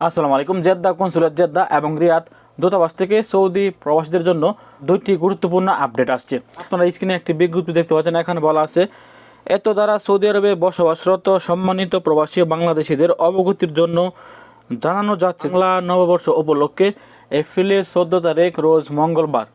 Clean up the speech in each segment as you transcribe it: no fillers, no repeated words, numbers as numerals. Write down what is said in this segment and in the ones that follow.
আসসালামু আলাইকুম। Jeddah consulate Jeddah এবং রিয়াদ দূতাবাস থেকে সৌদি প্রবাসীদের জন্য দুইটি গুরুত্বপূর্ণ আপডেট আসছে। আপনারা স্ক্রিনে একটি বিজ্ঞপ্তি দেখতে পাচ্ছেন। এখানে বলা আছে, এত দ্বারা সৌদি আরবে বসবাসরত সম্মানিত প্রবাসী বাংলাদেশিদের অবগতির জন্য জানানো যাচ্ছে, বাংলা নববর্ষ উপলক্ষে এপ্রিলে 14 তারিখ রোজ মঙ্গলবার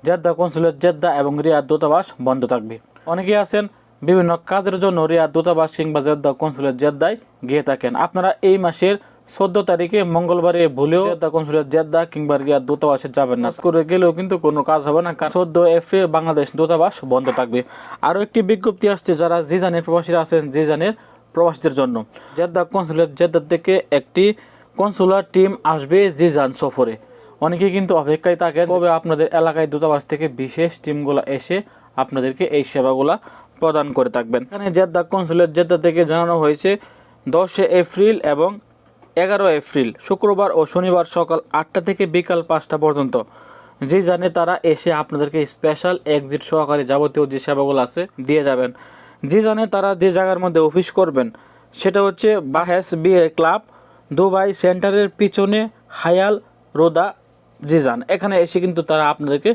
জেদ্দা কনসুলেট জেদ্দা এবং রিয়াদ দূতাবাস বন্ধ থাকবে। অনেকেই আছেন বিভিন্ন কাজের জন্য রিয়াদ দূতাবাস কিংবা জেদ্দা কনসুলেট জেদ্দায় গিয়ে থাকেন। আপনারা এই মাসের 14 তারিখে মঙ্গলবারে ভুলেও জেদ্দা কনসুলেট জেদ্দা কিংবা রিয়াদ দূতাবাসে যাবেন না। করে গেলেও কিন্তু কোনো কাজ হবে না, কারণ 14 এপ্রিল বাংলাদেশ দূতাবাস বন্ধ থাকবে। আরও একটি বিজ্ঞপ্তি আসছে যারা জিজানের প্রবাসীরা আছেন, জিজানের প্রবাসীদের জন্য জেদ্দা কনসুলেট জেদ্দা থেকে একটি কনসুলার টিম আসবে জিজান সফরে। অনেকেই কিন্তু অপেক্ষায় থাকেন কবে আপনাদের এলাকায় দূতাবাস থেকে বিশেষ টিমগুলো এসে আপনাদেরকে এই সেবাগুলা প্রদান করে থাকবেন। এখানে জেদ্দা কনসুলেট জেদ্দা থেকে জানানো হয়েছে 10 এপ্রিল এবং 11 এপ্রিল শুক্রবার ও শনিবার সকাল 8টা থেকে বিকাল 5টা পর্যন্ত যে জানে তারা এসে আপনাদেরকে স্পেশাল এক্সিট সহকারে যাবতীয় যে সেবাগুলো আছে দিয়ে যাবেন। যে জানে তারা যে জায়গার মধ্যে অফিস করবেন সেটা হচ্ছে বাহেস বিয়ের ক্লাব, দুবাই সেন্টারের পিছনে হায়াল রোদা জিজান। এখানে এসে কিন্তু তারা আপনাদেরকে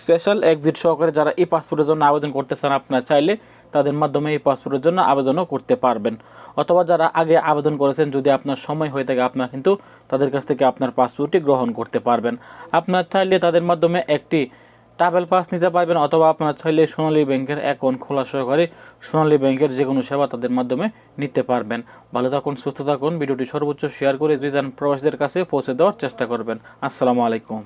স্পেশাল এক্সিট সহকারে যারা এই পাসপোর্টের জন্য আবেদন করতে চান, আপনারা চাইলে তাদের মাধ্যমে এই পাসপোর্টের জন্য আবেদনও করতে পারবেন। অথবা যারা আগে আবেদন করেছেন, যদি আপনার সময় হয়ে থাকে আপনারা কিন্তু তাদের কাছ থেকে আপনার পাসপোর্টটি গ্রহণ করতে পারবেন। আপনার চাইলে তাদের মাধ্যমে একটি ট্রাভেল পাস নিতে পারবেন, অথবা আপনার চাইলে সোনালী ব্যাংকের অ্যাকাউন্ট খোলা সহকারে সোনালী ব্যাংকের যে কোনো সেবা তাদের মাধ্যমে নিতে পারবেন। ভালো থাকুন, সুস্থ থাকুন। ভিডিওটি সর্বোচ্চ শেয়ার করে জিজান প্রবাসীদের কাছে পৌঁছে দেওয়ার চেষ্টা করবেন। আসসালামু আলাইকুম।